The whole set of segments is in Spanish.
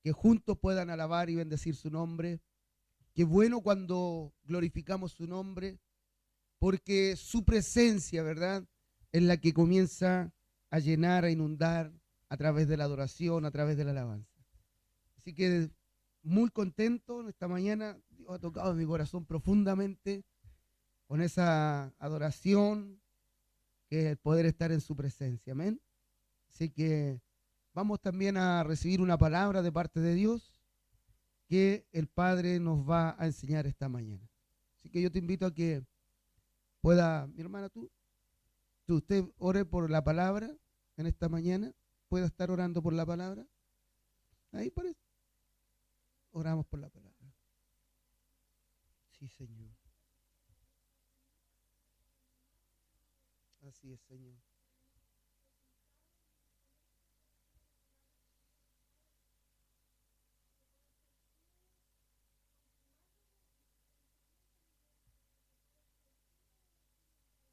que juntos puedan alabar y bendecir su nombre. Qué bueno cuando glorificamos su nombre, porque su presencia, ¿verdad?, es la que comienza a llenar, a inundar a través de la adoración, a través de la alabanza. Así que muy contento en esta mañana. Dios ha tocado mi corazón profundamente con esa adoración, que es el poder estar en su presencia. Amén. Así que vamos también a recibir una palabra de parte de Dios que el Padre nos va a enseñar esta mañana. Así que yo te invito a que pueda, mi hermana, usted ore por la palabra en esta mañana. Pueda estar orando por la palabra. Ahí parece. Oramos por la palabra. Sí, Señor. Así es, Señor.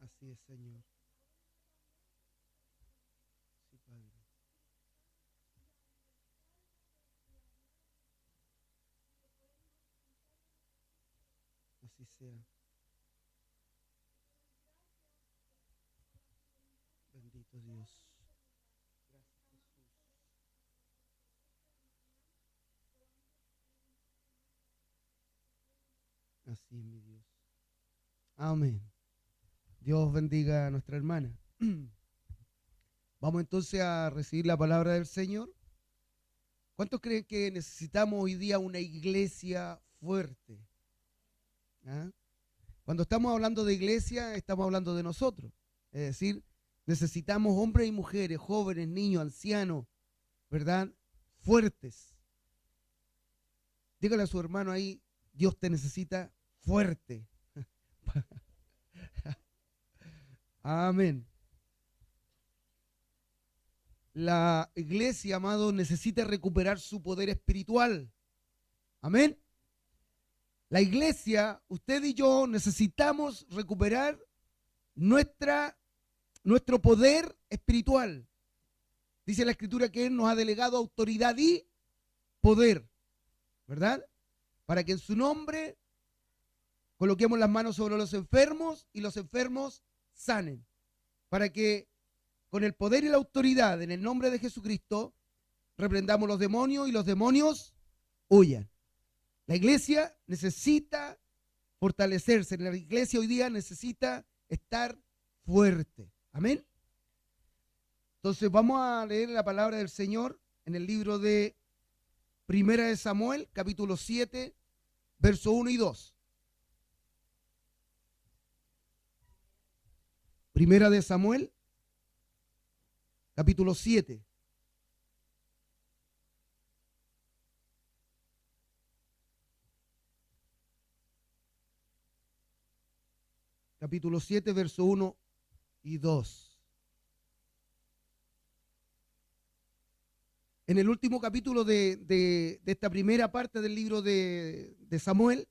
Así es, Señor. Sí, Padre. Así sea. Bendito Dios. Gracias, Jesús. Así es, mi Dios. Amén. Dios bendiga a nuestra hermana. Vamos entonces a recibir la palabra del Señor. ¿Cuántos creen que necesitamos hoy día una iglesia fuerte? ¿Ah? Cuando estamos hablando de iglesia, estamos hablando de nosotros. Es decir, necesitamos hombres y mujeres, jóvenes, niños, ancianos, ¿verdad?, fuertes. Dígale a su hermano ahí, Dios te necesita fuerte. Amén. La iglesia, amado, necesita recuperar su poder espiritual. Amén. La iglesia, usted y yo, necesitamos recuperar nuestro poder espiritual. Dice la Escritura que Él nos ha delegado autoridad y poder, ¿verdad? Para que en su nombre coloquemos las manos sobre los enfermos y los enfermos sanen. Para que con el poder y la autoridad en el nombre de Jesucristo reprendamos los demonios y los demonios huyan. La iglesia necesita fortalecerse. La iglesia hoy día necesita estar fuerte. Amén. Entonces vamos a leer la palabra del Señor en el libro de Primera de Samuel, capítulo 7, verso 1 y 2. Primera de Samuel, capítulo 7. Capítulo 7, verso 1 y 2. En el último capítulo de esta primera parte del libro de Samuel,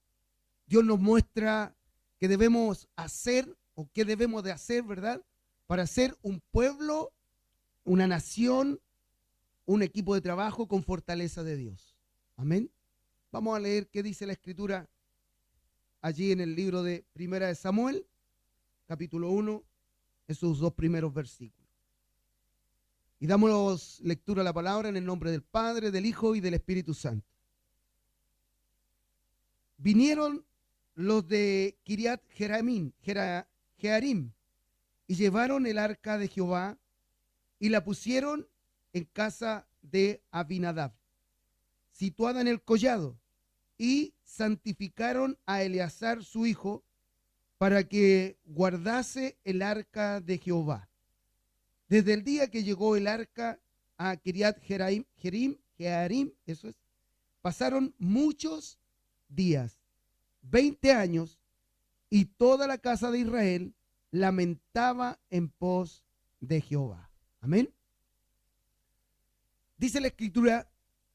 Dios nos muestra qué debemos hacer o qué debemos de hacer, ¿verdad?, para ser un pueblo, una nación, un equipo de trabajo con fortaleza de Dios. Amén. Vamos a leer qué dice la Escritura allí en el libro de Primera de Samuel, capítulo 1, en sus dos primeros versículos. Y damos lectura a la palabra en el nombre del Padre, del Hijo y del Espíritu Santo. Vinieron los de Kiriat Jearim y llevaron el arca de Jehová y la pusieron en casa de Abinadab, situada en el collado, y santificaron a Eleazar su hijo para que guardase el arca de Jehová. Desde el día que llegó el arca a Kiriat Jearim, eso es, pasaron muchos días, 20 años, y toda la casa de Israel lamentaba en pos de Jehová. Amén. Dice la Escritura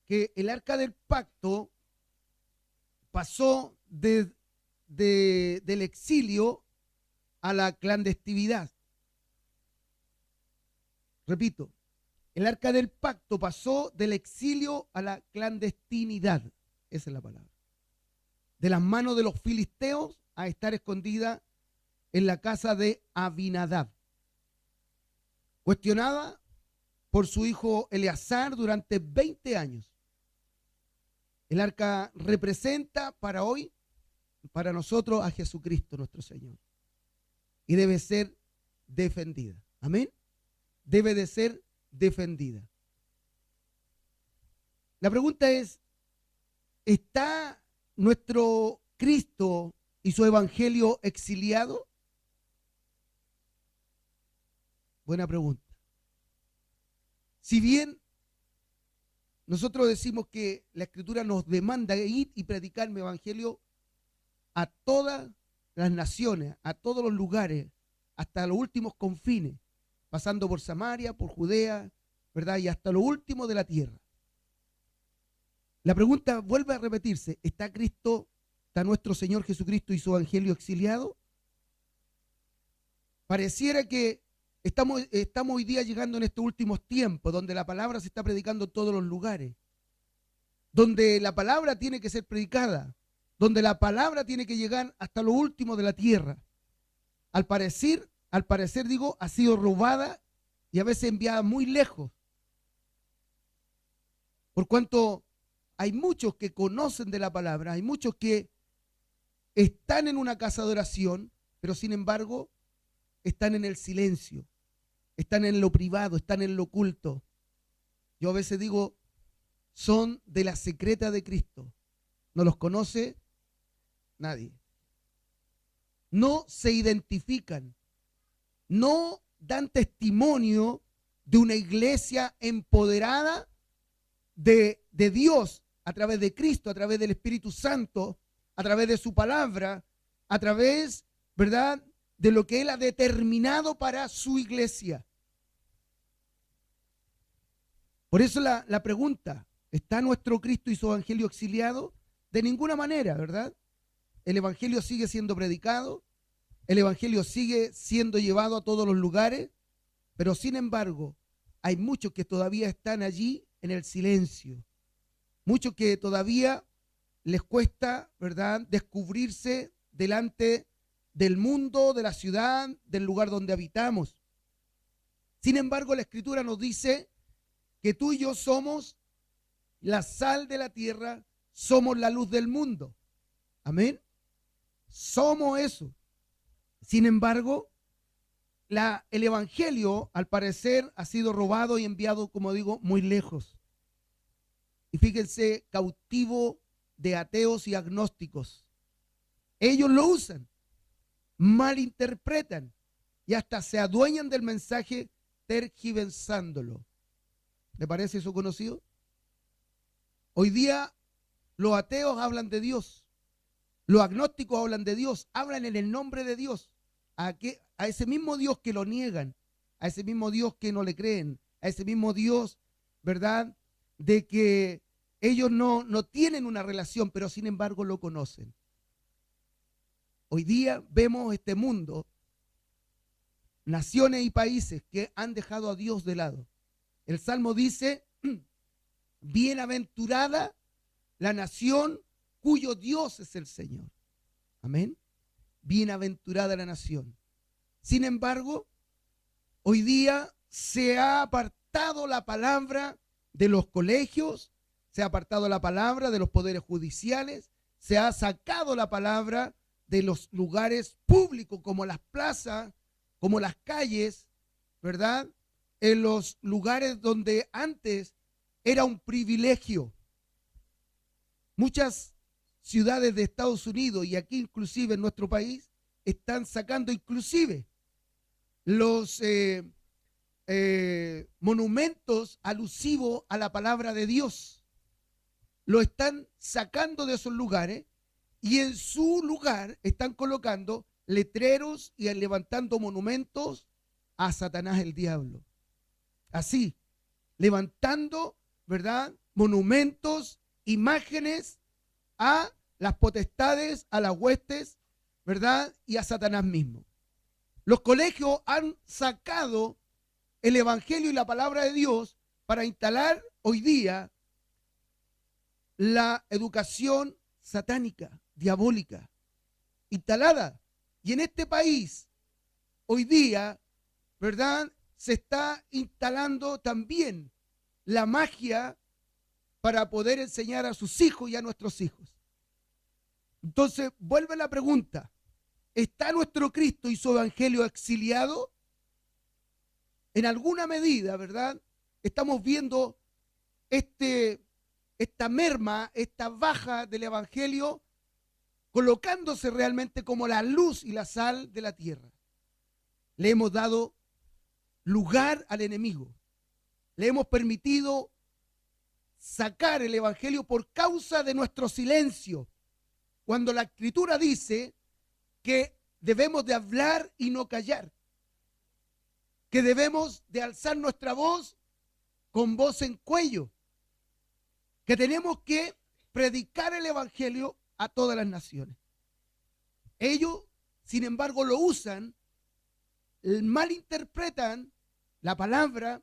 que el arca del pacto pasó del exilio a la clandestinidad. Repito, El arca del pacto pasó del exilio a la clandestinidad. Esa es la palabra. De las manos de los filisteos a estar escondida en la casa de Abinadab. Cuestionada por su hijo Eleazar durante 20 años. El arca representa para hoy, para nosotros, a Jesucristo nuestro Señor. Y debe ser defendida. Amén. Debe de ser defendida. La pregunta es, ¿está nuestro Cristo y su evangelio exiliado? Buena pregunta. Si bien nosotros decimos que la Escritura nos demanda ir y predicar el evangelio a todas las naciones, a todos los lugares, hasta los últimos confines, pasando por Samaria, por Judea, ¿verdad? Y hasta lo último de la tierra. La pregunta vuelve a repetirse, ¿está Cristo, está nuestro Señor Jesucristo y su evangelio exiliado? Pareciera que estamos hoy día llegando en estos últimos tiempos, donde la palabra se está predicando en todos los lugares, donde la palabra tiene que ser predicada, donde la palabra tiene que llegar hasta lo último de la tierra. Al parecer, ha sido robada y a veces enviada muy lejos. Por cuanto hay muchos que conocen de la palabra, hay muchos que están en una casa de oración, pero sin embargo están en el silencio, están en lo privado, están en lo oculto. Yo a veces digo, son de la secreta de Cristo. No los conoce nadie. No se identifican, no dan testimonio de una iglesia empoderada de Dios a través de Cristo, a través del Espíritu Santo, a través de su palabra, a través, ¿verdad?, de lo que Él ha determinado para su iglesia. Por eso la pregunta, ¿está nuestro Cristo y su evangelio exiliado? De ninguna manera, ¿verdad? El evangelio sigue siendo predicado, el evangelio sigue siendo llevado a todos los lugares, pero sin embargo, hay muchos que todavía están allí en el silencio. Muchos que todavía les cuesta, ¿verdad?, descubrirse delante del mundo, de la ciudad, del lugar donde habitamos. Sin embargo, la Escritura nos dice que tú y yo somos la sal de la tierra, somos la luz del mundo. Amén. Somos eso. Sin embargo, el evangelio, al parecer, ha sido robado y enviado, como digo, muy lejos. Y fíjense, cautivo de ateos y agnósticos. Ellos lo usan, malinterpretan y hasta se adueñan del mensaje tergiversándolo. ¿Le parece eso conocido? Hoy día los ateos hablan de Dios, los agnósticos hablan de Dios, hablan en el nombre de Dios, a ese mismo Dios que lo niegan, a ese mismo Dios que no le creen, a ese mismo Dios, ¿verdad?, de que ellos no tienen una relación, pero sin embargo lo conocen. Hoy día vemos este mundo, naciones y países que han dejado a Dios de lado. El Salmo dice, bienaventurada la nación cuyo Dios es el Señor. Amén. Bienaventurada la nación. Sin embargo, hoy día se ha apartado la palabra de los colegios, se ha apartado la palabra de los poderes judiciales, se ha sacado la palabra de los lugares públicos como las plazas, como las calles, ¿verdad? En los lugares donde antes era un privilegio. Muchas ciudades de Estados Unidos y aquí inclusive en nuestro país están sacando inclusive los monumentos alusivos a la palabra de Dios. Lo están sacando de esos lugares y en su lugar están colocando letreros y levantando monumentos a Satanás el diablo. Así, levantando, ¿verdad?, monumentos, imágenes a las potestades, a las huestes, ¿verdad?, y a Satanás mismo. Los colegios han sacado el evangelio y la palabra de Dios para instalar hoy día la educación satánica, diabólica, instalada. Y en este país, hoy día, ¿verdad?, se está instalando también la magia para poder enseñar a sus hijos y a nuestros hijos. Entonces, vuelve la pregunta: ¿está nuestro Cristo y su evangelio exiliado? En alguna medida, ¿verdad?, estamos viendo esta merma, esta baja del evangelio, colocándose realmente como la luz y la sal de la tierra. Le hemos dado lugar al enemigo. Le hemos permitido sacar el evangelio por causa de nuestro silencio, cuando la Escritura dice que debemos de hablar y no callar, que debemos de alzar nuestra voz con voz en cuello, que tenemos que predicar el evangelio a todas las naciones. Ellos, sin embargo, lo usan, malinterpretan la palabra.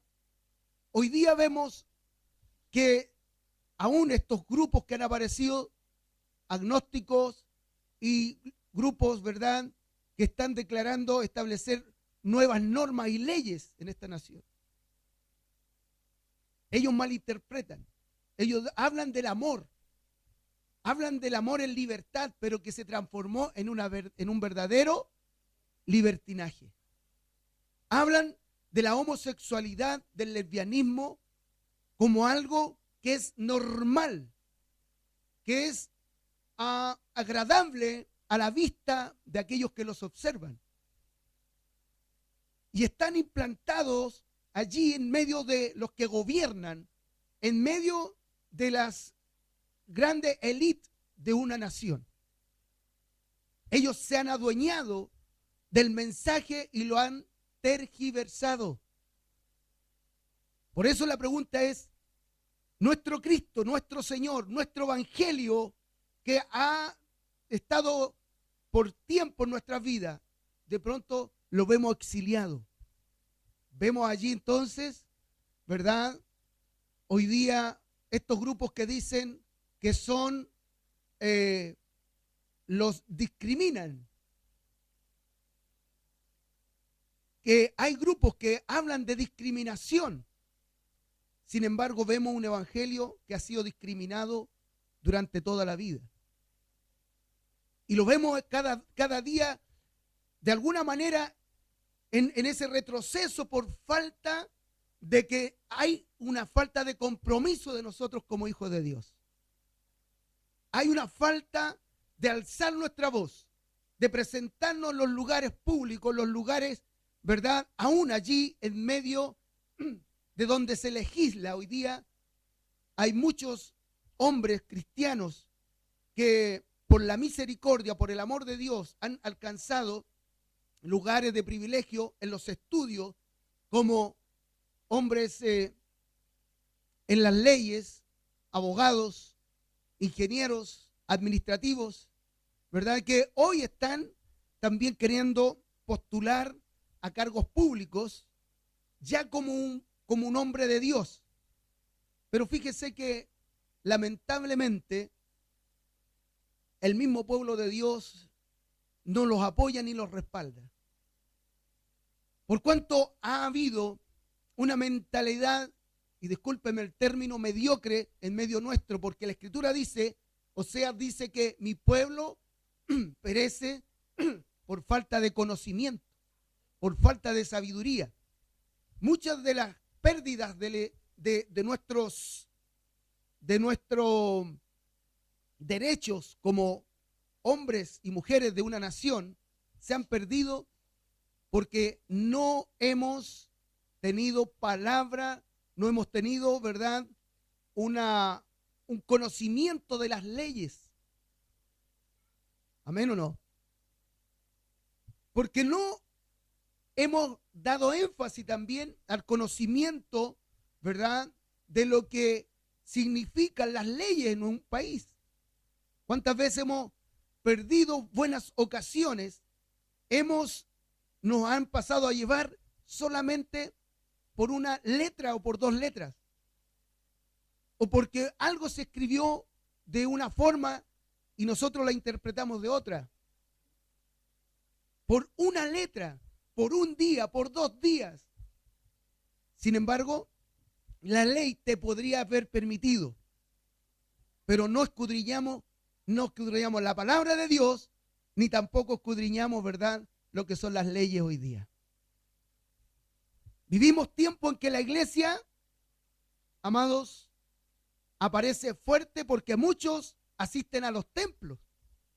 Hoy día vemos que aún estos grupos que han aparecido, agnósticos y grupos, ¿verdad?, que están declarando establecer nuevas normas y leyes en esta nación. Ellos malinterpretan. Ellos hablan del amor en libertad, pero que se transformó en un verdadero libertinaje. Hablan de la homosexualidad, del lesbianismo, como algo que es normal, que es agradable a la vista de aquellos que los observan. Y están implantados allí en medio de los que gobiernan, en medio de las grandes élites de una nación. Ellos se han adueñado del mensaje y lo han tergiversado. Por eso la pregunta es: nuestro Cristo, nuestro Señor, nuestro evangelio, que ha estado por tiempo en nuestras vidas, de pronto lo vemos exiliado. Vemos allí entonces, ¿verdad?, hoy día estos grupos que dicen que son, los discriminan. Que hay grupos que hablan de discriminación. Sin embargo, vemos un evangelio que ha sido discriminado durante toda la vida. Y lo vemos cada día, de alguna manera, en ese retroceso por falta de que hay una falta de compromiso de nosotros como hijos de Dios. Hay una falta de alzar nuestra voz, de presentarnos en los lugares públicos, los lugares, ¿verdad?, aún allí en medio de donde se legisla hoy día. Hay muchos hombres cristianos que por la misericordia, por el amor de Dios, han alcanzado lugares de privilegio en los estudios, como hombres en las leyes, abogados, ingenieros, administrativos, ¿verdad?, que hoy están también queriendo postular a cargos públicos ya como un hombre de Dios. Pero fíjese que lamentablemente el mismo pueblo de Dios no los apoya ni los respalda. Por cuanto ha habido una mentalidad, y discúlpeme el término, mediocre en medio nuestro, porque la Escritura dice, Oseas dice que mi pueblo perece por falta de conocimiento, por falta de sabiduría. Muchas de las pérdidas de nuestros derechos como hombres y mujeres de una nación se han perdido porque no hemos tenido palabra, no hemos tenido, ¿verdad?, un conocimiento de las leyes. ¿Amén o no? Porque no hemos dado énfasis también al conocimiento, ¿verdad?, de lo que significan las leyes en un país. ¿Cuántas veces hemos perdido buenas ocasiones? Nos han pasado a llevar solamente por una letra o por dos letras. o porque algo se escribió de una forma y nosotros la interpretamos de otra. Por una letra, por un día, por 2 días. Sin embargo, la ley te podría haber permitido, pero no escudriñamos la palabra de Dios, ni tampoco escudriñamos, ¿verdad?, lo que son las leyes hoy día. Vivimos tiempo en que la iglesia, amados, aparece fuerte porque muchos asisten a los templos,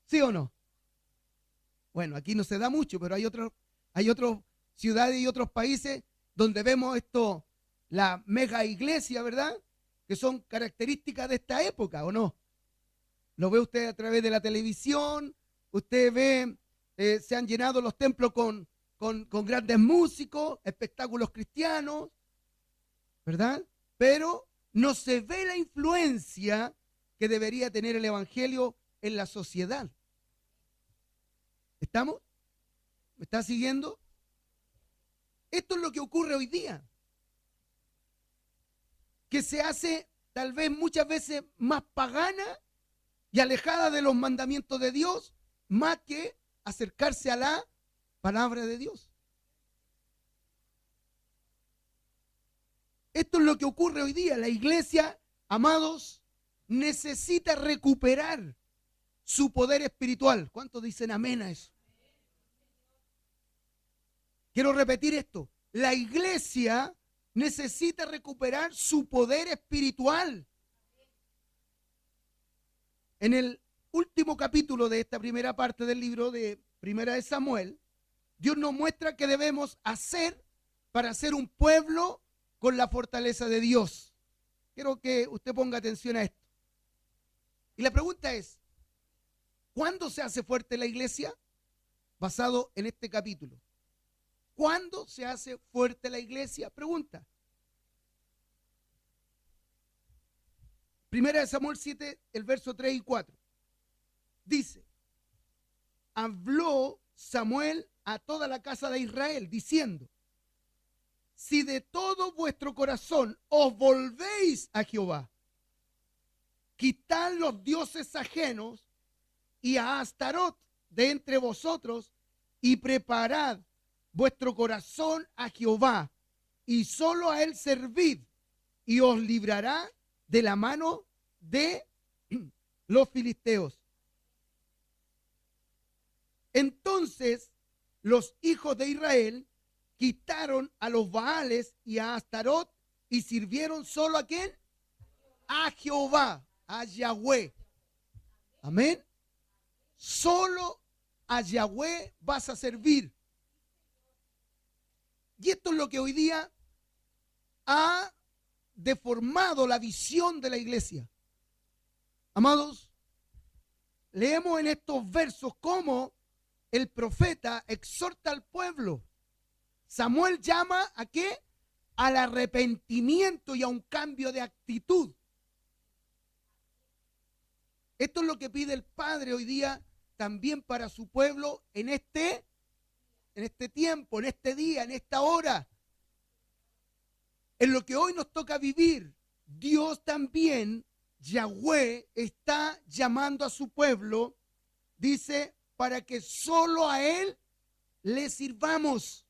¿sí o no? Bueno, aquí no se da mucho, pero hay otras ciudades y otros países donde vemos esto, la mega iglesia, ¿verdad?, que son características de esta época, ¿o no? Lo ve usted a través de la televisión, usted ve, se han llenado los templos con grandes músicos, espectáculos cristianos, ¿verdad? Pero no se ve la influencia que debería tener el evangelio en la sociedad. ¿Estamos? ¿Me está siguiendo? Esto es lo que ocurre hoy día, que se hace tal vez muchas veces más pagana y alejada de los mandamientos de Dios, más que acercarse a la palabra de Dios. Esto es lo que ocurre hoy día. La iglesia, amados, necesita recuperar su poder espiritual. ¿Cuántos dicen amén a eso? Quiero repetir esto. La iglesia necesita recuperar su poder espiritual. En el último capítulo de esta primera parte del libro de Primera de Samuel, Dios nos muestra qué debemos hacer para ser un pueblo con la fortaleza de Dios. Quiero que usted ponga atención a esto. Y la pregunta es, ¿cuándo se hace fuerte la iglesia? Basado en este capítulo. ¿Cuándo se hace fuerte la iglesia? Pregunta. Primera de Samuel 7, el verso 3 y 4. Dice, habló Samuel a toda la casa de Israel, diciendo, si de todo vuestro corazón os volvéis a Jehová, quitad los dioses ajenos y a Astarot de entre vosotros y preparad vuestro corazón a Jehová y solo a él servid y os librará de la mano de los filisteos. Entonces los hijos de Israel quitaron a los Baales y a Astarot y sirvieron solo a ¿quién? A Jehová, a Yahweh. Amén. Solo a Yahweh vas a servir. Y esto es lo que hoy día ha deformado la visión de la iglesia. Amados, leemos en estos versos cómo el profeta exhorta al pueblo. Samuel llama ¿a qué? Al arrepentimiento y a un cambio de actitud. Esto es lo que pide el Padre hoy día también para su pueblo en este tiempo, en este día, en esta hora. En lo que hoy nos toca vivir, Dios también, Yahweh, está llamando a su pueblo, dice, para que solo a Él le sirvamos.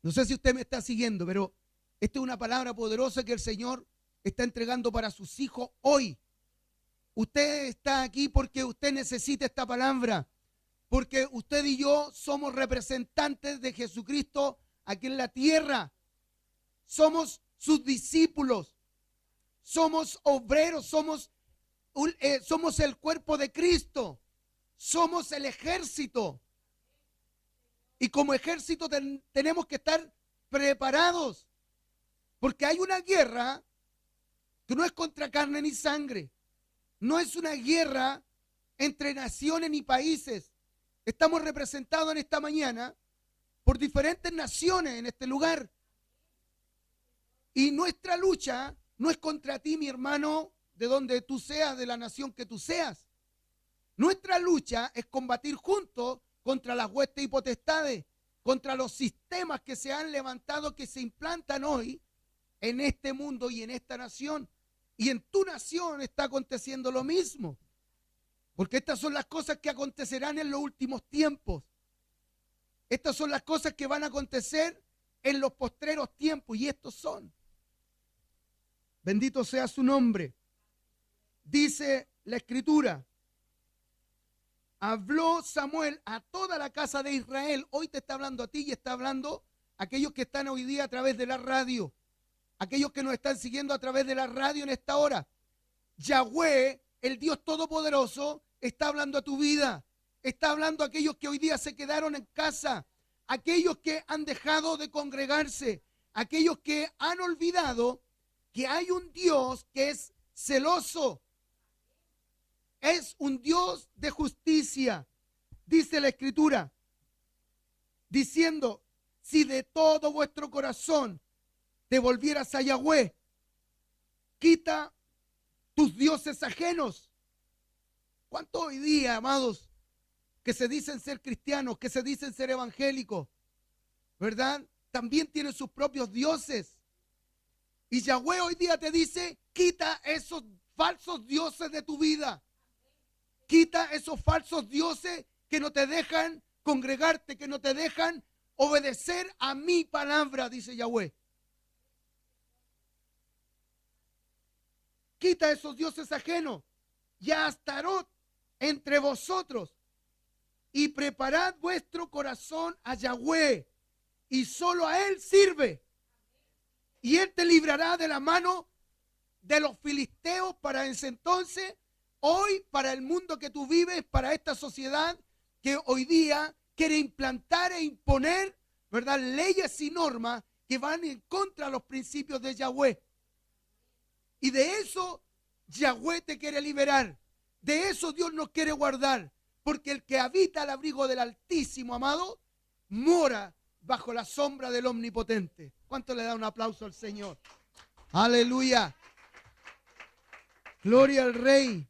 No sé si usted me está siguiendo, pero esta es una palabra poderosa que el Señor está entregando para sus hijos hoy. Usted está aquí porque usted necesita esta palabra, porque usted y yo somos representantes de Jesucristo aquí en la tierra. Somos sus discípulos, somos obreros, somos el cuerpo de Cristo, somos el ejército. Y como ejército tenemos que estar preparados, porque hay una guerra que no es contra carne ni sangre, no es una guerra entre naciones ni países. Estamos representados en esta mañana por diferentes naciones en este lugar. Y nuestra lucha no es contra ti, mi hermano, de donde tú seas, de la nación que tú seas. Nuestra lucha es combatir juntos contra las huestes y potestades contra los sistemas que se han levantado, que se implantan hoy en este mundo y en esta nación. Y en tu nación está aconteciendo lo mismo. Porque estas son las cosas que acontecerán en los últimos tiempos. Estas son las cosas que van a acontecer en los postreros tiempos. Y estos son. Bendito sea su nombre. Dice la Escritura. Habló Samuel a toda la casa de Israel. Hoy te está hablando a ti y está hablando a aquellos que están hoy día a través de la radio. Aquellos que nos están siguiendo a través de la radio en esta hora. Yahweh, el Dios Todopoderoso, está hablando a tu vida. Está hablando a aquellos que hoy día se quedaron en casa. Aquellos que han dejado de congregarse. Aquellos que han olvidado que hay un Dios que es celoso. Es un Dios de justicia. Dice la Escritura, diciendo, si de todo vuestro corazón te volvieras a Yahweh, quita tus dioses ajenos. ¿Cuántos hoy día, amados, que se dicen ser cristianos, que se dicen ser evangélicos, verdad? También tienen sus propios dioses. Y Yahweh hoy día te dice, quita esos falsos dioses de tu vida. Quita esos falsos dioses que no te dejan congregarte, que no te dejan obedecer a mi palabra, dice Yahweh. Quita esos dioses ajenos y a Astarot entre vosotros y preparad vuestro corazón a Yahweh y solo a Él sirve. Y Él te librará de la mano de los filisteos para ese entonces. Hoy, para el mundo que tú vives, para esta sociedad que hoy día quiere implantar e imponer, ¿verdad?, leyes y normas que van en contra de los principios de Yahweh. Y de eso Yahweh te quiere liberar. De eso Dios nos quiere guardar. Porque el que habita al abrigo del Altísimo, amado, mora bajo la sombra del Omnipotente. ¿Cuánto le da un aplauso al Señor? Aleluya. Gloria al Rey.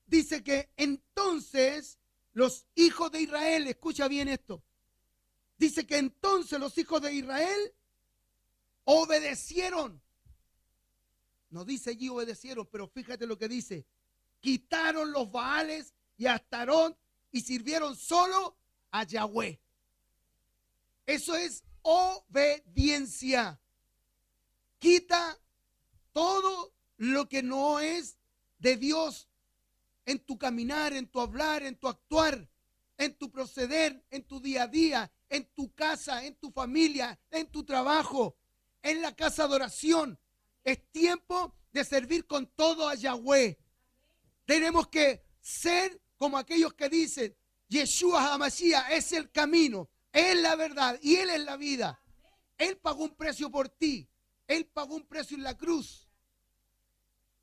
Dice que entonces los hijos de Israel, escucha bien esto, dice que entonces los hijos de Israel obedecieron. No dice allí obedecieron, pero fíjate lo que dice. Quitaron los Baales y a Astarot y sirvieron solo a Yahweh. Eso es obediencia. Quita todo lo que no es de Dios en tu caminar, en tu hablar, en tu actuar, en tu proceder, en tu día a día, en tu casa, en tu familia, en tu trabajo, en la casa de oración. Es tiempo de servir con todo a Yahweh. Tenemos que ser como aquellos que dicen, Yeshua HaMashiach es el camino, es la verdad y Él es la vida. Él pagó un precio por ti. Él pagó un precio en la cruz.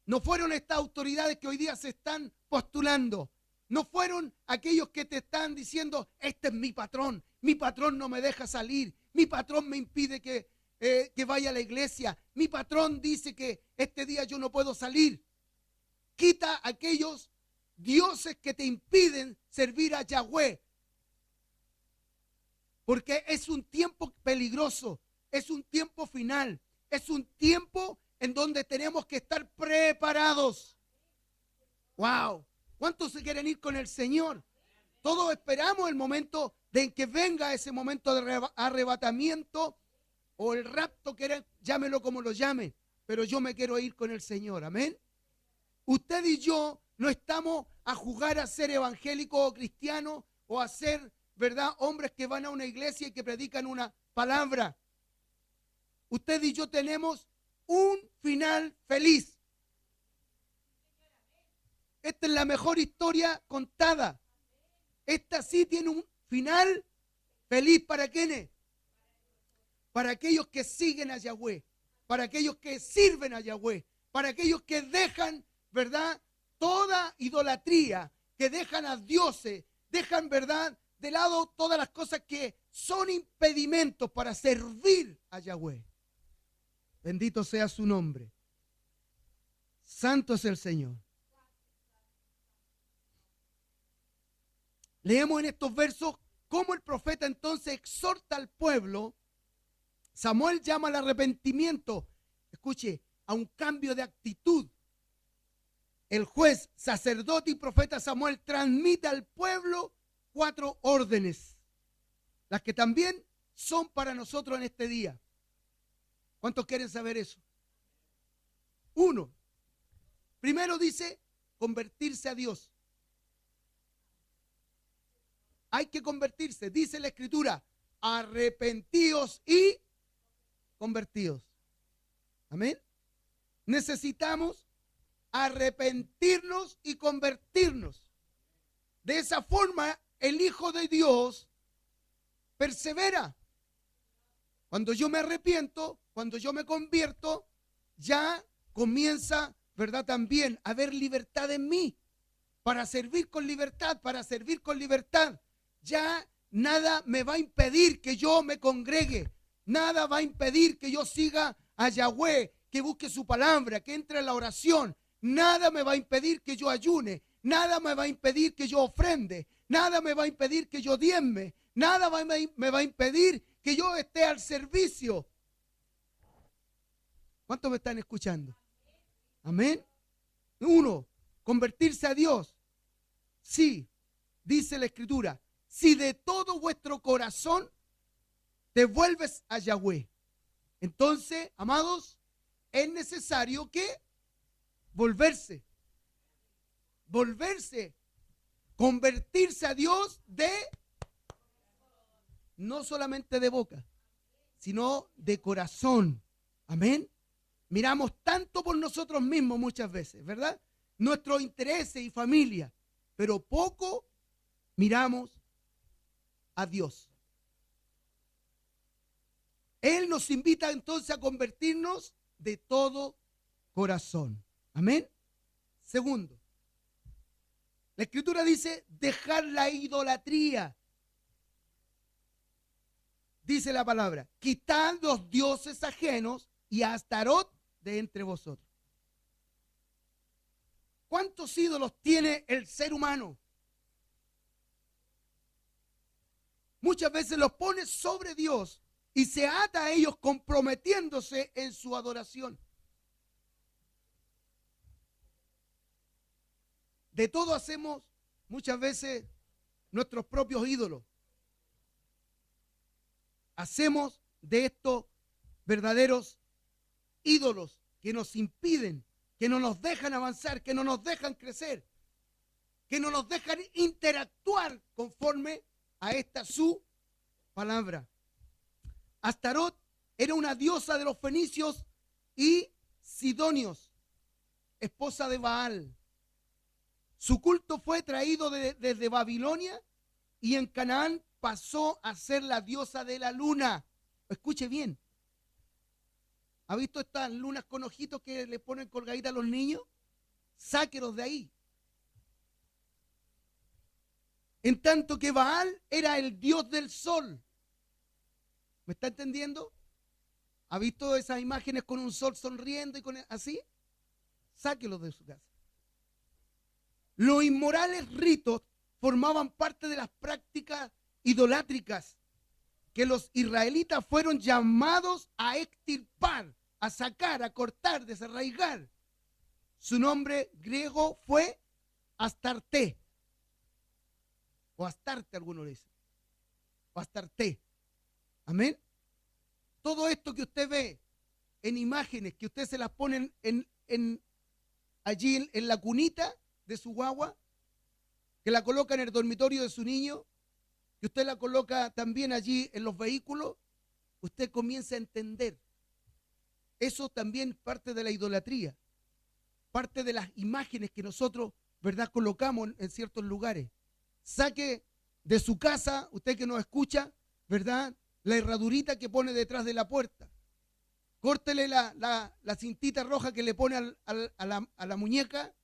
No fueron estas autoridades que hoy día se están postulando. No fueron aquellos que te están diciendo, este es mi patrón no me deja salir, mi patrón me impide que vaya a la iglesia, mi patrón dice que este día yo no puedo salir. Quita aquellos dioses que te impiden servir a Yahweh. Porque es un tiempo peligroso, es un tiempo final, es un tiempo en donde tenemos que estar preparados. ¡Wow! ¿Cuántos se quieren ir con el Señor? Todos esperamos el momento de en que venga ese momento de arrebatamiento o el rapto, llámelo como lo llame, pero yo me quiero ir con el Señor. Amén. Usted y yo no estamos a jugar a ser evangélicos o cristianos o a ser, ¿verdad?, hombres que van a una iglesia y que predican una palabra. Usted y yo tenemos un final feliz. Esta es la mejor historia contada. Esta sí tiene un final feliz. ¿Para quiénes? Para aquellos que siguen a Yahweh, para aquellos que sirven a Yahweh, para aquellos que dejan, ¿verdad?, toda idolatría, que dejan a dioses, dejan, ¿verdad?, de lado todas las cosas que son impedimentos para servir a Yahweh. Bendito sea su nombre. Santo es el Señor. Leemos en estos versos cómo el profeta entonces exhorta al pueblo. Samuel llama al arrepentimiento, escuche, a un cambio de actitud. El juez, sacerdote y profeta Samuel transmite al pueblo 4 órdenes, las que también son para nosotros en este día. ¿Cuántos quieren saber eso? 1. Primero dice, convertirse a Dios. Hay que convertirse, dice la Escritura, arrepentíos y convertidos. Amén. Necesitamos arrepentirnos y convertirnos. De esa forma, el Hijo de Dios persevera. Cuando yo me arrepiento, cuando yo me convierto, ya comienza, ¿verdad? También a haber libertad en mí para servir con libertad, para servir con libertad. Ya nada me va a impedir que yo me congregue, nada va a impedir que yo siga a Yahweh, que busque su palabra, que entre en la oración. Nada me va a impedir que yo ayune, nada me va a impedir que yo ofrende, nada me va a impedir que yo diezme, nada me va a impedir que yo esté al servicio. ¿Cuántos me están escuchando? Amén. 1, convertirse a Dios. Sí, dice la Escritura, si de todo vuestro corazón te vuelves a Yahweh. Entonces, amados, es necesario que volverse, convertirse a Dios no solamente de boca, sino de corazón. Amén. Miramos tanto por nosotros mismos muchas veces, ¿verdad? Nuestros intereses y familia, pero poco miramos a Dios. Él nos invita entonces a convertirnos de todo corazón. Amén. Segundo, la Escritura dice dejar la idolatría. Dice la palabra, quitad los dioses ajenos y a Astarot de entre vosotros. ¿Cuántos ídolos tiene el ser humano? Muchas veces los pone sobre Dios y se ata a ellos comprometiéndose en su adoración. De todo hacemos muchas veces nuestros propios ídolos. Hacemos de estos verdaderos ídolos que nos impiden, que no nos dejan avanzar, que no nos dejan crecer, que no nos dejan interactuar conforme a esta su palabra. Astarot era una diosa de los fenicios y sidonios, esposa de Baal. Su culto fue traído desde Babilonia y en Canaán pasó a ser la diosa de la luna. Escuche bien. ¿Ha visto estas lunas con ojitos que le ponen colgaditas a los niños? Sáquelos de ahí. En tanto que Baal era el dios del sol. ¿Me está entendiendo? ¿Ha visto esas imágenes con un sol sonriendo y así? Sáquelos de su casa. Los inmorales ritos formaban parte de las prácticas idolátricas que los israelitas fueron llamados a extirpar, a sacar, a cortar, desarraigar. Su nombre griego fue Astarte, o Astarte, algunos le dicen, o Astarte. Amén. Todo esto que usted ve en imágenes, que usted se las pone allí en la cunita de su guagua, que la coloca en el dormitorio de su niño, que usted la coloca también allí en los vehículos, usted comienza a entender. Eso también parte de la idolatría, parte de las imágenes que nosotros, ¿verdad?, colocamos en ciertos lugares. Saque de su casa, usted que nos escucha, ¿verdad?, la herradurita que pone detrás de la puerta. Córtele la cintita roja que le pone a la muñeca,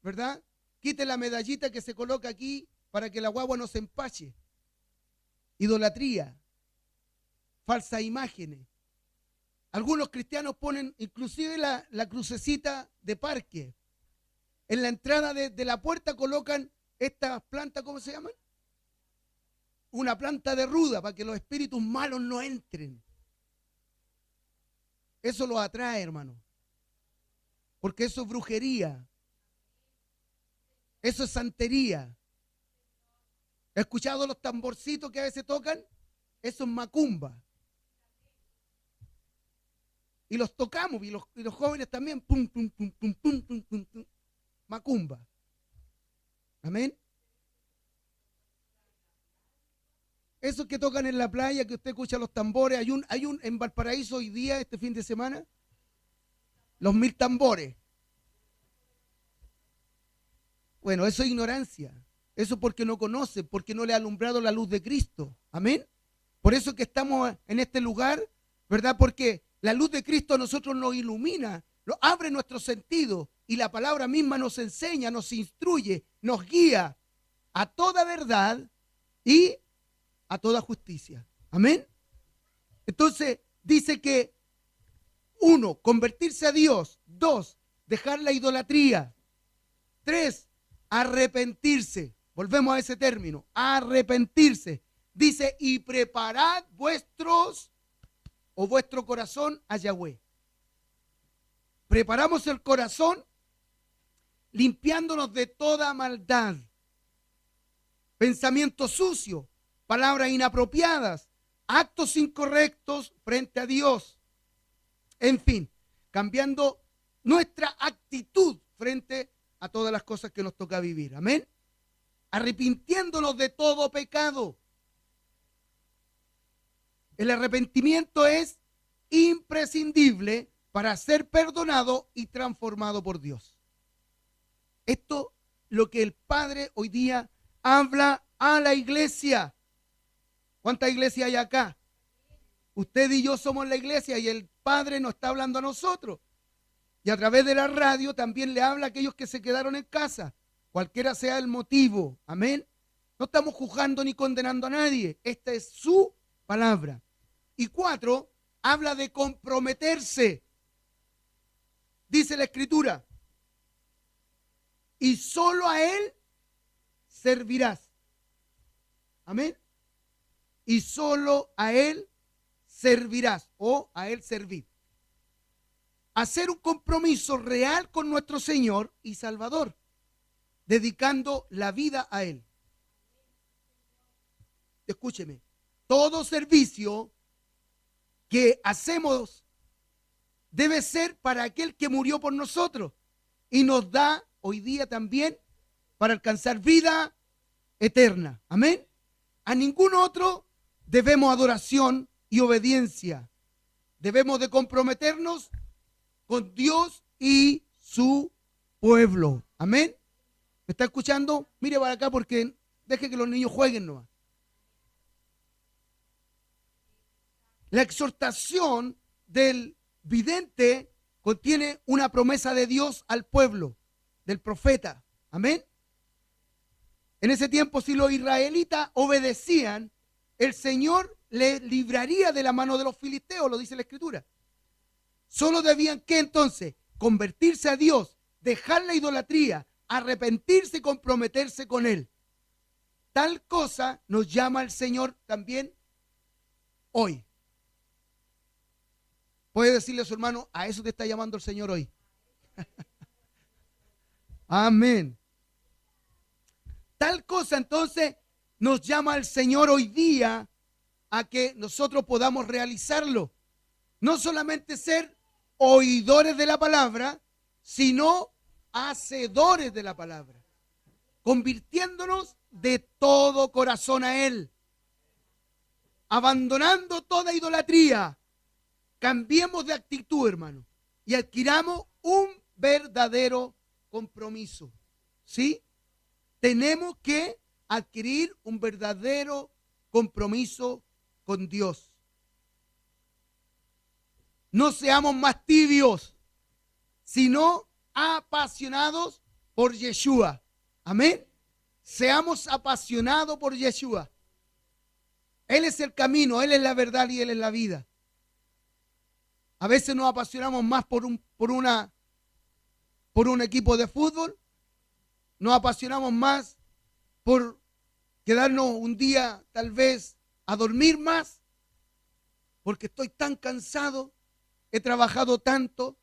¿verdad? Quite la medallita que se coloca aquí para que la guagua no se empache. Idolatría, falsas imágenes. Algunos cristianos ponen inclusive la crucecita de parque. En la entrada de la puerta colocan estas plantas, ¿cómo se llaman? una planta de ruda para que los espíritus malos no entren. Eso los atrae, hermano. Porque eso es brujería. Eso es santería. ¿He escuchado los tamborcitos que a veces tocan? Eso es macumba. Y los tocamos, y los jóvenes también. Pum, pum, pum, pum, pum, pum, pum, pum. Macumba. Amén. Esos que tocan en la playa, que usted escucha los tambores. Hay un en Valparaíso hoy día, este fin de semana, los 1000 tambores. Bueno, eso es ignorancia. Eso porque no conoce, porque no le ha alumbrado la luz de Cristo. Amén. Por eso que estamos en este lugar, ¿verdad? Porque la luz de Cristo a nosotros nos ilumina, nos abre nuestros sentidos y la palabra misma nos enseña, nos instruye, nos guía a toda verdad y a toda justicia. Amén. Entonces dice que 1, convertirse a Dios. 2, dejar la idolatría. 3, arrepentirse. Volvemos a ese término, arrepentirse. Dice, y preparad vuestro corazón a Yahweh. Preparamos el corazón limpiándonos de toda maldad, pensamientos sucios, palabras inapropiadas, actos incorrectos frente a Dios. En fin, cambiando nuestra actitud frente a todas las cosas que nos toca vivir. Amén. Arrepintiéndonos de todo pecado. El arrepentimiento es imprescindible para ser perdonado y transformado por Dios. Esto es lo que el Padre hoy día habla a la iglesia. ¿Cuántas iglesias hay acá? Usted y yo somos la iglesia y el Padre nos está hablando a nosotros. Y a través de la radio también le habla a aquellos que se quedaron en casa, cualquiera sea el motivo. Amén. No estamos juzgando ni condenando a nadie. Esta es su palabra. Y 4, habla de comprometerse. Dice la Escritura, y solo a Él servirás. Amén. Y solo a Él servirás, o a Él servir. Hacer un compromiso real con nuestro Señor y Salvador, dedicando la vida a Él. Escúcheme, todo servicio que hacemos debe ser para aquel que murió por nosotros y nos da hoy día también para alcanzar vida eterna. Amén. A ningún otro debemos adoración y obediencia. Debemos de comprometernos con Dios y su pueblo. Amén. ¿Me está escuchando? Mire para acá porque deje que los niños jueguen nomás. La exhortación del vidente contiene una promesa de Dios al pueblo, del profeta. Amén. En ese tiempo, si los israelitas obedecían, el Señor les libraría de la mano de los filisteos, lo dice la Escritura. Solo debían que entonces convertirse a Dios, dejar la idolatría, arrepentirse y comprometerse con Él. Tal cosa nos llama el Señor también hoy. Puede decirle a su hermano, a eso te está llamando el Señor hoy. Amén. Tal cosa entonces nos llama el Señor hoy día a que nosotros podamos realizarlo. No solamente ser oidores de la palabra, sino hacedores de la palabra. Convirtiéndonos de todo corazón a Él. Abandonando toda idolatría. Cambiemos de actitud, hermano, y adquiramos un verdadero compromiso. ¿Sí? Tenemos que adquirir un verdadero compromiso con Dios. No seamos más tibios, sino apasionados por Yeshua. Amén. Seamos apasionados por Yeshua. Él es el camino, Él es la verdad y Él es la vida. A veces nos apasionamos más por un equipo de fútbol. Nos apasionamos más por quedarnos un día tal vez a dormir más, porque estoy tan cansado, he trabajado tanto,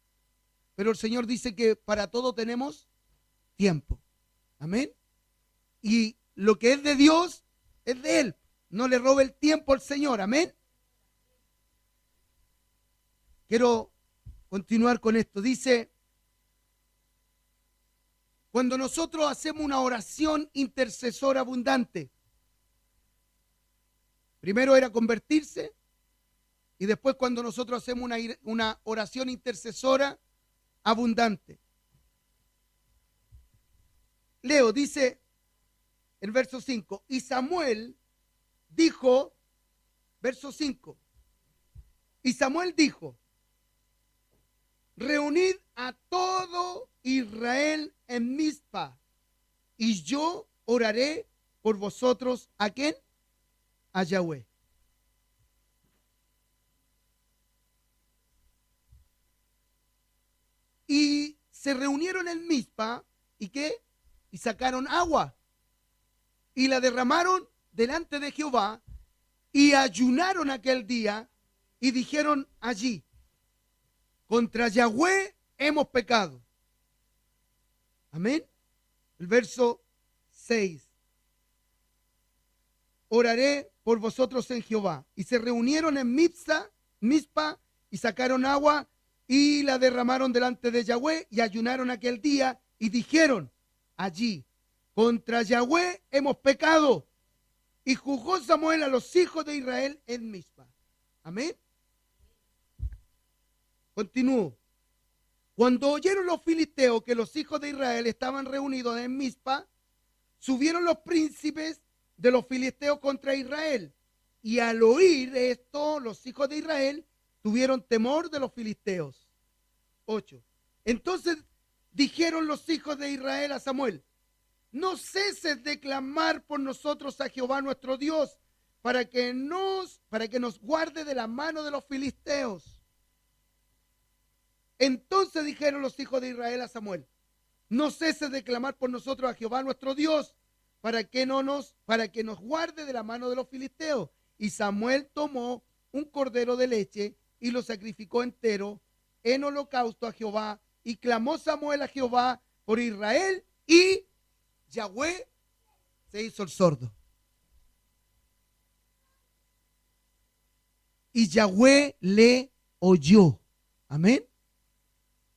pero el Señor dice que para todo tenemos tiempo. Amén. Y lo que es de Dios es de Él. No le robe el tiempo al Señor. Amén. Quiero continuar con esto. Dice, cuando nosotros hacemos una oración intercesora abundante, primero era convertirse, y después cuando nosotros hacemos una oración intercesora abundante. Leo, dice el verso 5, y Samuel dijo, verso 5, y Samuel dijo, reunid a todo Israel en Mizpa, y yo oraré por vosotros. ¿A quién? A Yahweh. Y se reunieron en Mizpa, ¿y qué? Y sacaron agua, y la derramaron delante de Jehová, y ayunaron aquel día, y dijeron allí, contra Yahweh hemos pecado. Amén. El verso 6. Oraré por vosotros en Jehová. Y se reunieron en Mizpa, y sacaron agua, y la derramaron delante de Yahweh, y ayunaron aquel día, y dijeron allí, contra Yahweh hemos pecado. Y juzgó Samuel a los hijos de Israel en Mizpa. Amén. Continúo. Cuando oyeron los filisteos que los hijos de Israel estaban reunidos en Mizpa, subieron los príncipes de los filisteos contra Israel. Y al oír esto, los hijos de Israel tuvieron temor de los filisteos. 8. Entonces dijeron los hijos de Israel a Samuel, no ceses de clamar por nosotros a Jehová nuestro Dios, para que nos guarde de la mano de los filisteos. Entonces dijeron los hijos de Israel a Samuel, no ceses de clamar por nosotros a Jehová nuestro Dios, para que nos guarde de la mano de los filisteos. Y Samuel tomó un cordero de leche y lo sacrificó entero en holocausto a Jehová. Y clamó Samuel a Jehová por Israel, y Yahweh se hizo el sordo. Y Yahweh le oyó. Amén.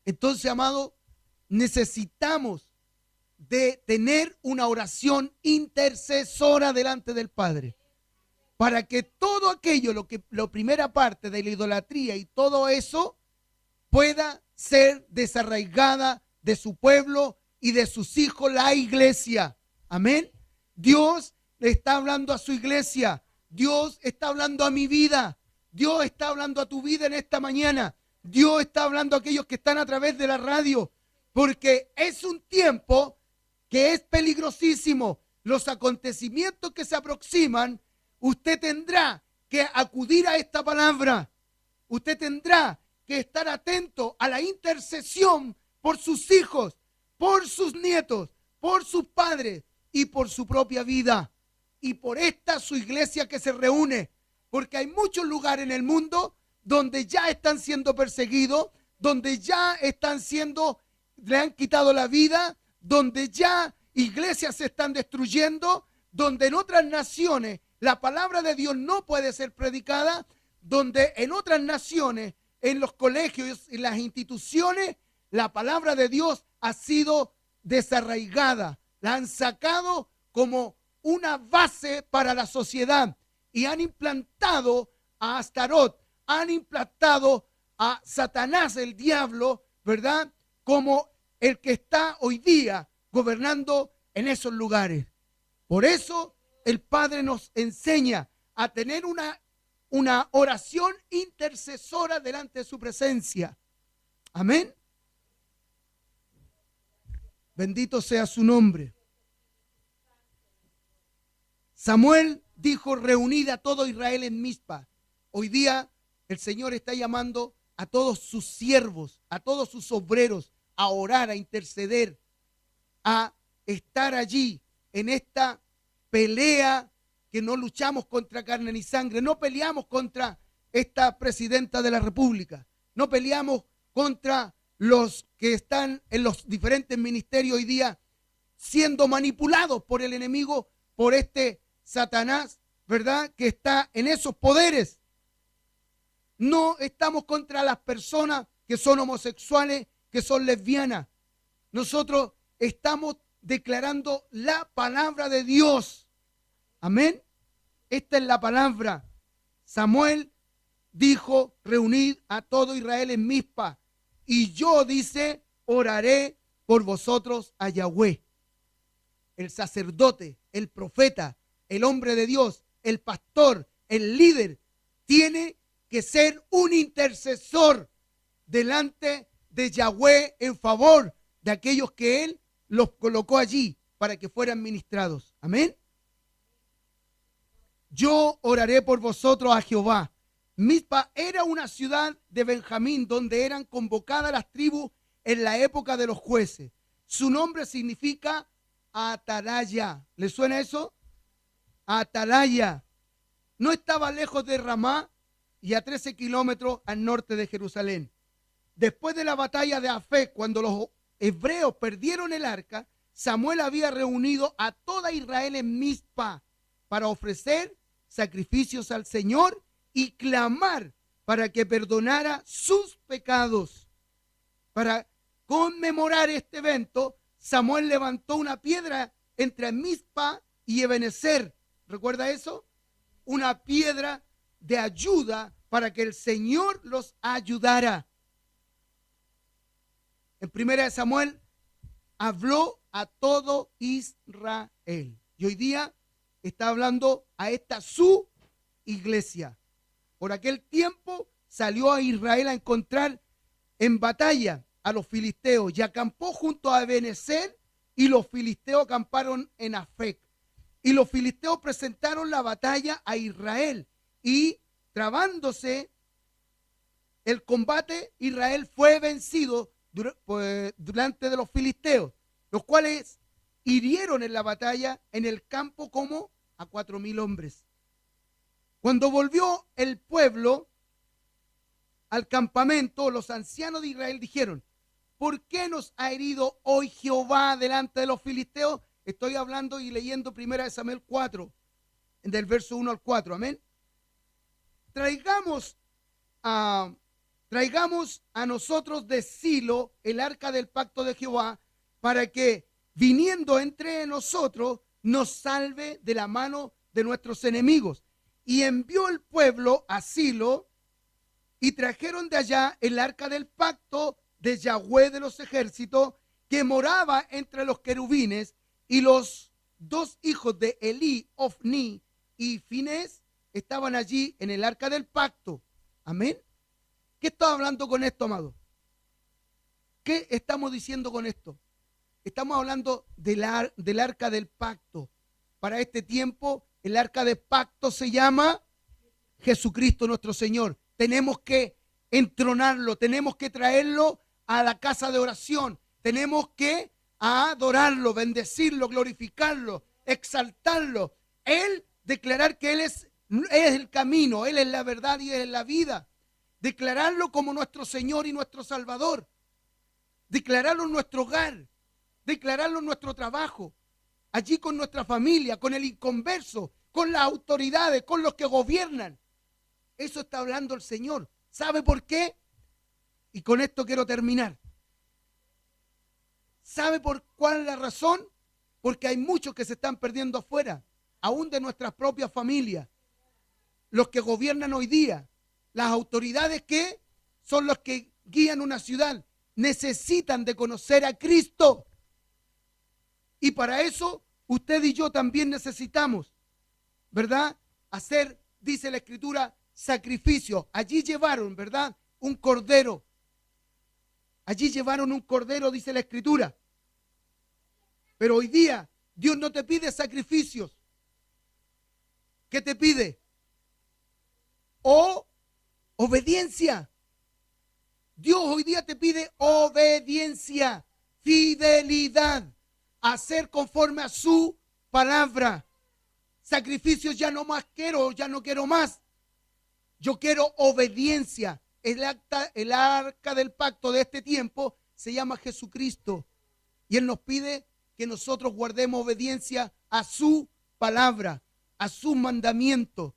Entonces, amado, necesitamos de tener una oración intercesora delante del Padre, para que todo aquello, la primera parte de la idolatría y todo eso pueda ser desarraigada de su pueblo y de sus hijos, la iglesia. Amén. Dios le está hablando a su iglesia. Dios está hablando a mi vida. Dios está hablando a tu vida en esta mañana. Dios está hablando a aquellos que están a través de la radio, porque es un tiempo que es peligrosísimo. Los acontecimientos que se aproximan, usted tendrá que acudir a esta palabra. Usted tendrá que estar atento a la intercesión por sus hijos, por sus nietos, por sus padres y por su propia vida. Y por esta su iglesia que se reúne, porque hay muchos lugares en el mundo donde ya están siendo perseguidos, donde ya le han quitado la vida, donde ya iglesias se están destruyendo, donde en otras naciones la palabra de Dios no puede ser predicada, donde en otras naciones, en los colegios y las instituciones, la palabra de Dios ha sido desarraigada, la han sacado como una base para la sociedad y han implantado a Astarot, han implantado a Satanás, el diablo, ¿verdad? Como el que está hoy día gobernando en esos lugares. Por eso el Padre nos enseña a tener una oración intercesora delante de su presencia. Amén. Bendito sea su nombre. Samuel dijo, reunid a todo Israel en Mizpa. Hoy día el Señor está llamando a todos sus siervos, a todos sus obreros, a orar, a interceder, a estar allí en esta pelea, que no luchamos contra carne ni sangre, no peleamos contra esta presidenta de la República, no peleamos contra los que están en los diferentes ministerios hoy día siendo manipulados por el enemigo, por este Satanás, ¿verdad?, que está en esos poderes. No estamos contra las personas que son homosexuales, que son lesbianas. Nosotros estamos declarando la palabra de Dios. Amén. Esta es la palabra. Samuel dijo: reunid a todo Israel en Mizpa, y yo, dice, oraré por vosotros a Yahweh. El sacerdote, el profeta, el hombre de Dios, el pastor, el líder, tiene que ser un intercesor delante de Yahweh en favor de aquellos que Él los colocó allí para que fueran ministrados. Amén. Yo oraré por vosotros a Jehová. Mizpa era una ciudad de Benjamín donde eran convocadas las tribus en la época de los jueces. Su nombre significa atalaya. ¿Le suena eso? Atalaya. No estaba lejos de Ramá y a 13 kilómetros al norte de Jerusalén. Después de la batalla de Afec, cuando los hebreos perdieron el arca, Samuel había reunido a toda Israel en Mizpa para ofrecer sacrificios al Señor y clamar para que perdonara sus pecados. Para conmemorar este evento, Samuel levantó una piedra entre Mizpa y Ebenezer. ¿Recuerda eso? Una piedra de ayuda para que el Señor los ayudara. En 1 Samuel habló a todo Israel. Y hoy día está hablando a esta su iglesia. Por aquel tiempo salió a Israel a encontrar en batalla a los filisteos y acampó junto a Ebenezer, y los filisteos acamparon en Afec. Y los filisteos presentaron la batalla a Israel, y trabándose el combate, Israel fue vencido delante de los filisteos, los cuales hirieron en la batalla en el campo como a 4,000 hombres. Cuando volvió el pueblo al campamento, los ancianos de Israel dijeron: ¿por qué nos ha herido hoy Jehová delante de los filisteos? Estoy hablando y leyendo 1 Samuel 4, del verso 1 al 4, amén. Traigamos a nosotros de Silo el arca del pacto de Jehová, para que, viniendo entre nosotros, nos salve de la mano de nuestros enemigos. Y envió el pueblo a Silo, y trajeron de allá el arca del pacto de Yahweh de los ejércitos, que moraba entre los querubines, y los dos hijos de Elí, Ofni y Finés, estaban allí en el arca del pacto. Amén. ¿Qué está hablando con esto, amado? ¿Qué estamos diciendo con esto? Estamos hablando del arca del pacto. Para este tiempo, el arca del pacto se llama Jesucristo nuestro Señor. Tenemos que entronarlo, tenemos que traerlo a la casa de oración, tenemos que adorarlo, bendecirlo, glorificarlo, exaltarlo. Él, declarar que Él es el camino, Él es la verdad y Él es la vida. Declararlo como nuestro Señor y nuestro Salvador. Declararlo en nuestro hogar, declararlo en nuestro trabajo, allí con nuestra familia, con el inconverso, con las autoridades, con los que gobiernan. Eso está hablando el Señor. ¿Sabe por qué? Y con esto quiero terminar. ¿Sabe por cuál es la razón? Porque hay muchos que se están perdiendo afuera, aún de nuestras propias familias. Los que gobiernan hoy día, las autoridades que son los que guían una ciudad, necesitan de conocer a Cristo. Y para eso usted y yo también necesitamos, ¿verdad? Hacer, dice la Escritura, sacrificio. Allí llevaron, ¿verdad?, un cordero. Allí llevaron un cordero, dice la Escritura. Pero hoy día Dios no te pide sacrificios. ¿Qué te pide? Obediencia. Dios hoy día te pide obediencia, fidelidad, hacer conforme a su palabra. sacrificios ya no más quiero, ya no quiero más. Yo quiero obediencia. El arca del pacto de este tiempo se llama Jesucristo. Y Él nos pide que nosotros guardemos obediencia a su palabra, a sus mandamientos.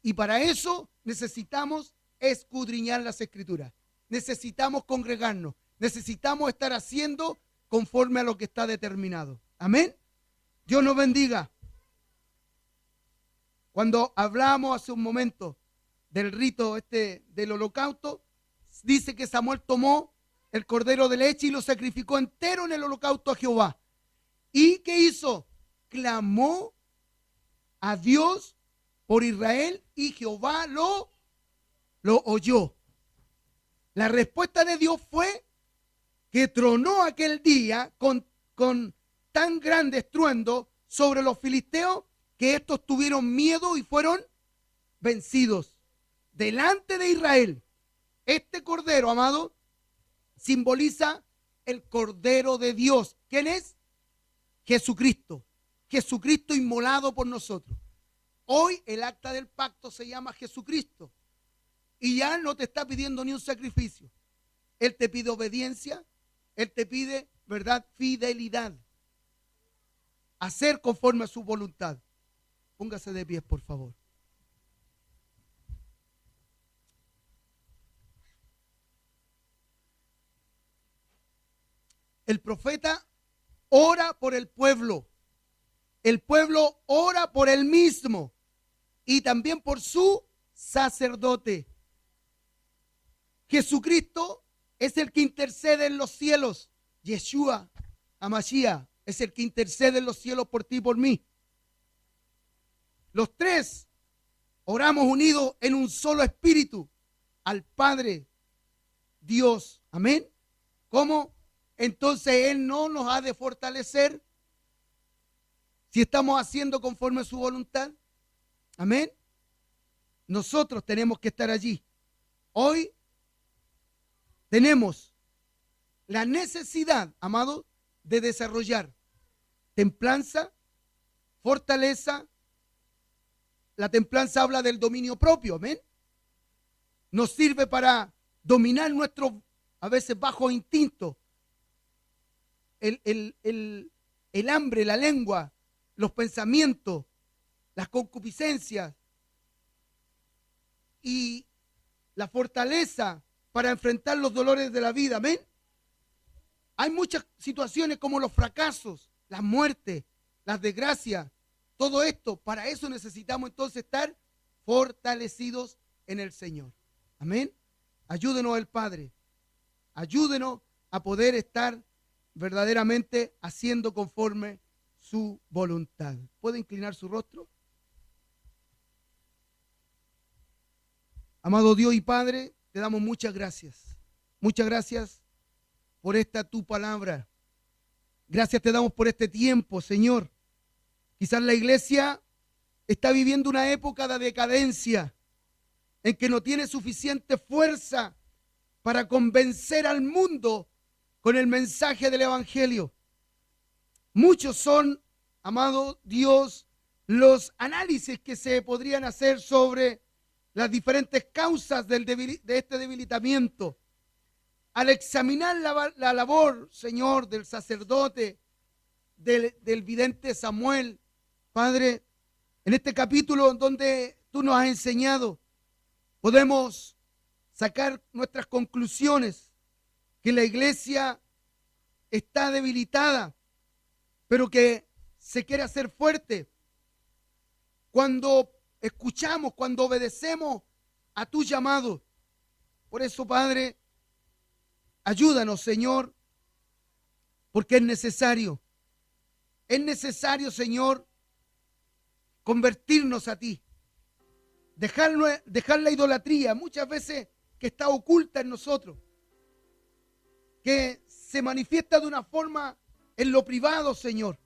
Y para eso necesitamos escudriñar las Escrituras. Necesitamos congregarnos. Necesitamos estar haciendo conforme a lo que está determinado. Amén. Dios nos bendiga. Cuando hablamos hace un momento del rito del holocausto, dice que Samuel tomó el cordero de leche y lo sacrificó entero en el holocausto a Jehová. ¿Y qué hizo? Clamó a Dios por Israel y Jehová lo oyó. La respuesta de Dios fue que tronó aquel día con tan grande estruendo sobre los filisteos que estos tuvieron miedo y fueron vencidos. Delante de Israel, este cordero, amado, simboliza el Cordero de Dios. ¿Quién es? Jesucristo. Jesucristo inmolado por nosotros. Hoy el acta del pacto se llama Jesucristo. Y ya no te está pidiendo ni un sacrificio. Él te pide obediencia. Él te pide, ¿verdad?, fidelidad. Hacer conforme a su voluntad. Póngase de pie, por favor. El profeta ora por el pueblo. El pueblo ora por él mismo y también por su sacerdote. Jesucristo es el que intercede en los cielos. Yeshua, Hamashiach, es el que intercede en los cielos por ti y por mí. Los tres oramos unidos en un solo espíritu al Padre Dios. Amén. ¿Cómo? Entonces Él no nos ha de fortalecer si estamos haciendo conforme a su voluntad. Amén. Nosotros tenemos que estar allí. Hoy tenemos la necesidad, amado, de desarrollar templanza, fortaleza. La templanza habla del dominio propio, amén. Nos sirve para dominar nuestros, a veces, bajos instintos. El hambre, la lengua, los pensamientos, las concupiscencias y la fortaleza para enfrentar los dolores de la vida, amén. Hay muchas situaciones como los fracasos, las muertes, las desgracias, todo esto. Para eso necesitamos entonces estar fortalecidos en el Señor, amén. Ayúdenos el Padre, ayúdenos a poder estar verdaderamente haciendo conforme su voluntad. ¿Puede inclinar su rostro? Amado Dios y Padre, te damos muchas gracias. Muchas gracias por esta tu palabra. Gracias te damos por este tiempo, Señor. Quizás la iglesia está viviendo una época de decadencia en que no tiene suficiente fuerza para convencer al mundo con el mensaje del Evangelio. Muchos son, amado Dios, los análisis que se podrían hacer sobre las diferentes causas de este debilitamiento. Al examinar la labor, Señor, del sacerdote, del vidente Samuel, Padre, en este capítulo donde tú nos has enseñado, podemos sacar nuestras conclusiones, que la iglesia está debilitada, pero que se quiere hacer fuerte. Cuando escuchamos, cuando obedecemos a tu llamado. Por eso, Padre, ayúdanos, Señor, porque es necesario. Es necesario, Señor, convertirnos a ti. Dejar la idolatría, muchas veces que está oculta en nosotros, que se manifiesta de una forma en lo privado, Señor.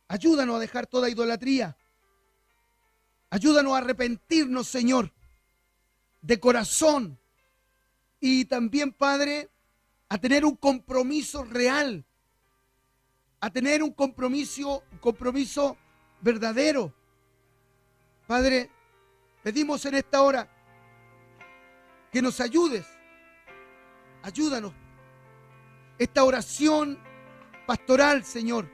Ayúdanos a dejar toda idolatría. Ayúdanos a arrepentirnos, Señor, de corazón. Y también, Padre, a tener un compromiso real. A tener un compromiso verdadero. Padre, pedimos en esta hora que nos ayudes. Ayúdanos. Esta oración pastoral, Señor,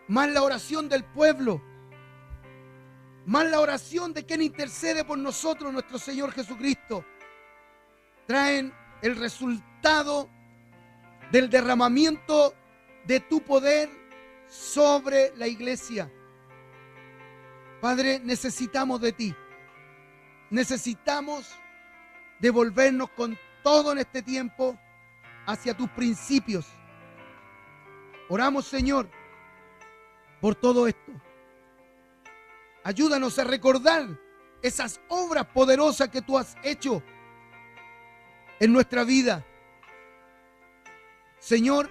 más la oración del pueblo, más la oración de quien intercede por nosotros, nuestro Señor Jesucristo, traen el resultado del derramamiento de tu poder sobre la iglesia. Padre, necesitamos de ti. Necesitamos devolvernos con todo en este tiempo hacia tus principios. Oramos, Señor, por todo esto. Ayúdanos a recordar esas obras poderosas que tú has hecho en nuestra vida. Señor,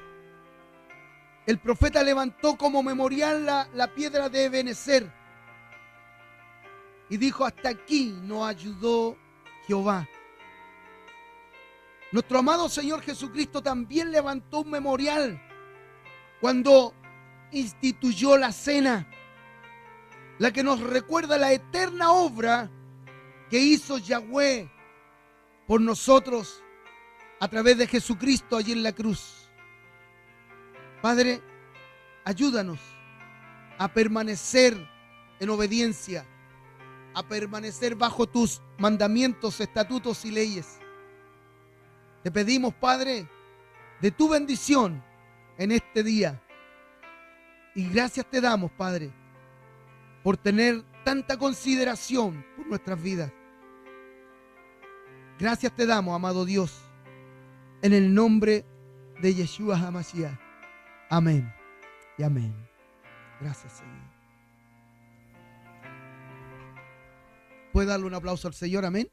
el profeta levantó como memorial la piedra de Ebenezer y dijo: hasta aquí nos ayudó Jehová. Nuestro amado Señor Jesucristo también levantó un memorial cuando instituyó la cena, la que nos recuerda la eterna obra que hizo Yahweh por nosotros a través de Jesucristo allí en la cruz. Padre, ayúdanos a permanecer en obediencia, a permanecer bajo tus mandamientos, estatutos y leyes. Te pedimos, Padre, de tu bendición en este día. Y gracias te damos, Padre, por tener tanta consideración por nuestras vidas. Gracias te damos, amado Dios, en el nombre de Yeshua HaMashiach. Amén y amén. Gracias, Señor. ¿Puede darle un aplauso al Señor? Amén.